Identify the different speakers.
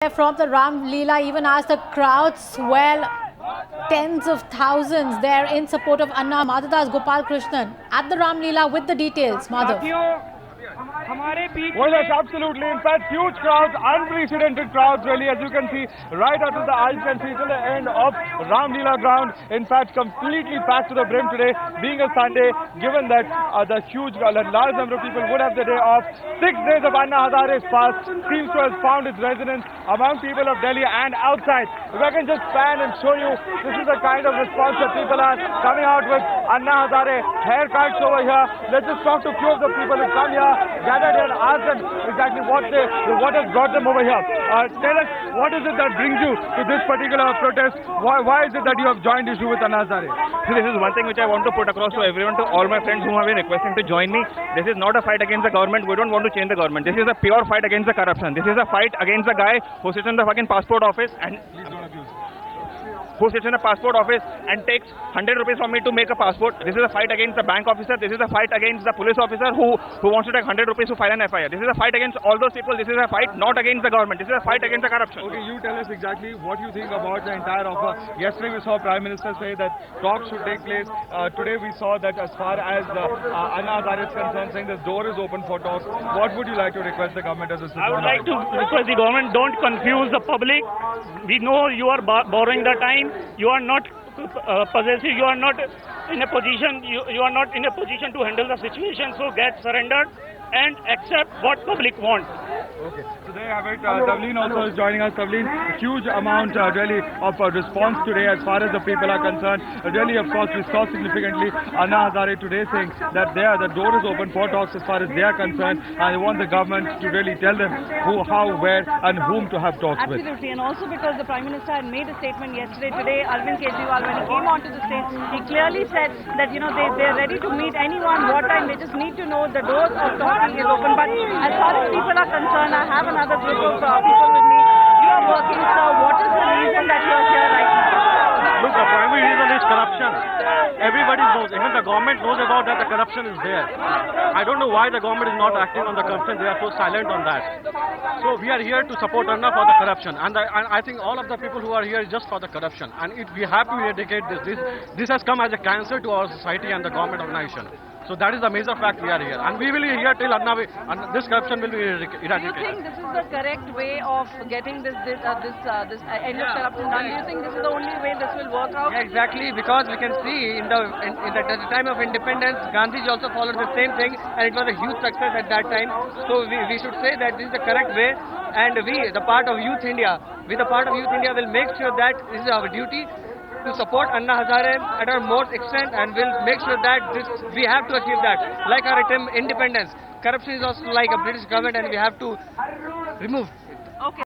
Speaker 1: From the Ram Leela, even as the crowd swell tens of thousands there in support of Anna. Madhavdas Gopal Krishnan at the Ram Leela with the details. Madhav.
Speaker 2: Well, yes, absolutely. In fact, huge crowds, unprecedented crowds really, as you can see, right out of the aisles and see till the end of Ram Leela ground. In fact, completely packed to the brim today, being a Sunday, given that the large number of people would have the day off. 6 days of Anna Hazare's fast seems to have found its resonance among people of Delhi and outside. If I can just pan and show you, this is the kind of response that people are coming out with. Anna Hazare haircuts over here. Let's just talk to a few of the people who come here, gathered here, and ask them exactly what has brought them over here. Tell us, what is it that brings you to this particular protest? Why is it that you have joined issue with Anna Hazare?
Speaker 3: This is one thing which I want to put across to everyone, to all my friends who have been requesting to join me. This is not a fight against the government. We don't want to change the government. This is a pure fight against the corruption. This is a fight against the guy who sits in the fucking passport office and takes 100 rupees from me to make a passport. This is a fight against the bank officer. This is a fight against the police officer who wants to take 100 rupees to file an FIR. This is a fight against all those people. This is a fight not against the government. This is a fight against the corruption.
Speaker 2: Okay, you tell us exactly what you think about the entire offer. Yesterday we saw Prime Minister say that talks should take place. Today we saw that as far as Anna Hazare is concerned, saying the door is open for talks. What would you like to request the government as a citizen?
Speaker 4: I would like to request the government, don't confuse the public. We know you are borrowing the time. You are not possessive. You are not in a position. You are not in a position to handle the situation. So get surrendered and accept what public wants.
Speaker 2: Okay, so there you have it. Tavleen also is joining us. Tavleen, huge amount really of response today as far as the people are concerned. Really, of course, we saw significantly Anna Hazare today saying that the door is open for talks as far as they are concerned, and they want the government to really tell them who, how, where, and whom to have talks with.
Speaker 5: Absolutely, and also because the Prime Minister had made a statement yesterday. Today, Arvind Kejriwal, when he came onto the stage, he clearly said that they're ready to meet anyone, what time. They just need to know the doors of talking is open. But as far as people are concerned, I have another group of people with me. You are working, sir. What is the reason that you are here right now?
Speaker 6: Look, the primary reason is corruption. Everybody knows, even the government knows about that the corruption is there. I don't know why the government is not acting on the corruption. They are so silent on that. So we are here to support Anna for the corruption. And I think all of the people who are here is just for the corruption. And we have to eradicate this. This has come as a cancer to our society and the government of the nation. So that is the major fact we are here. And we will be here till this corruption will be eradicated.
Speaker 5: Do you think this is the correct way of getting this end of corruption done? Do you think this is the only way this will work out?
Speaker 7: Yeah, exactly, because we can see at the time of independence, Gandhiji also followed the same thing, and it was a huge success at that time. So we should say that this is the correct way, and we, the part of Youth India, will make sure that this is our duty to support Anna Hazare at our most extent, and will make sure that we have to achieve that. Like our independence, corruption is also like a British government, and we have to remove.
Speaker 5: Okay.